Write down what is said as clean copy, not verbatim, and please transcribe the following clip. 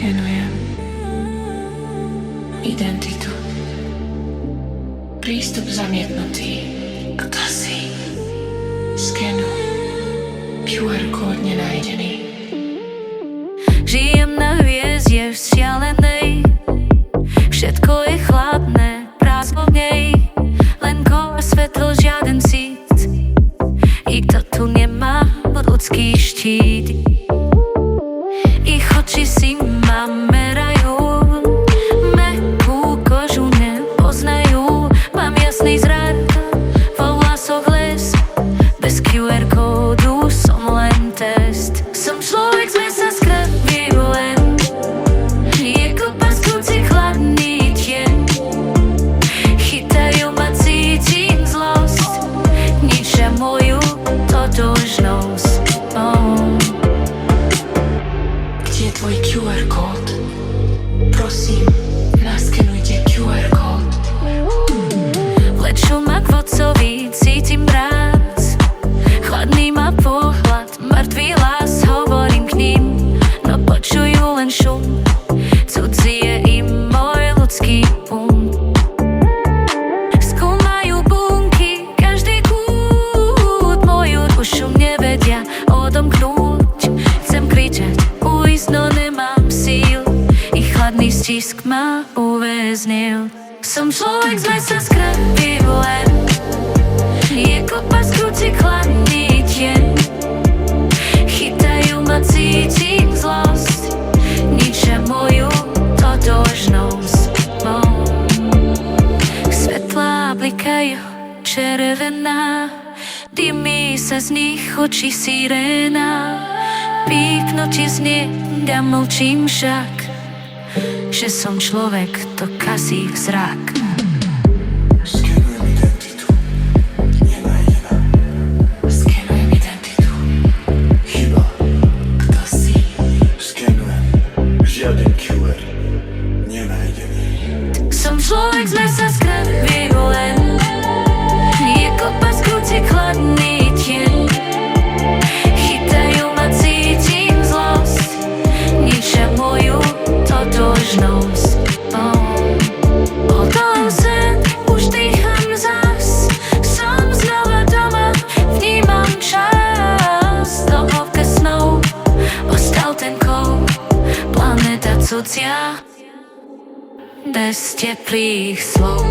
Skenujem identitu. Prístup zamietnutý. Kto si? Skenuj. QR kód nenájdený. Žijem na hviezde vzdialenej. Všetko je chladné, prázdno v nej. Len kola svetlo, žiaden cít. Nikto tu nemá ľudský štít. Ich oči si ma merajú, mäkkú kožu nepoznajú. Mám jasný zrak, vo vlasoch les. Bez QR kódu som len test. Som človek z mesa z krvi len. Je kopa skúci chladný tieň. Chytajú ma, cítim zlosť. Ničia moju totožnosť. Kde je tvoj QR kód? Prosím, naskenujte QR kód. Vlečú ma k vodcovi, cítim mráz. Chladný ma pohľad, mŕtvý hlas, hovorím k ním, no počujú len šum. Cudzí je im môj ľudský skúmajú bunky, každý kút. Moju dušu nevedia odomknúť. Chcem kričať, ujsť, no nemám síl. Ich chladný stisk ma uväznil. Som človek z mesa z krvi len. Je kopa skúci chladný tieň. Chytajú ma, cítim zlosť. Ničia moju totožnosť. Svetlá blikajú červená. Dymí sa z nich oči siréna. Píknutí znie, ja mlčím však, že som človek, to kazí zrak. Skenujem identitu, nenájdená. Skenujem identitu. Chyba, Kto si? skenujem, žiaden QR, nenájdený. Som človek z mesa z krvi len. Je kopa skúci chladný tieň. Chytajú ma, cítim zlosť. Ničia moju totožnosť. Odolám sen, už dýcham zas. Som znova doma, vnímam čas. Domovka snov, ostal ten kov. Planéta cudzia, bez teplých slov.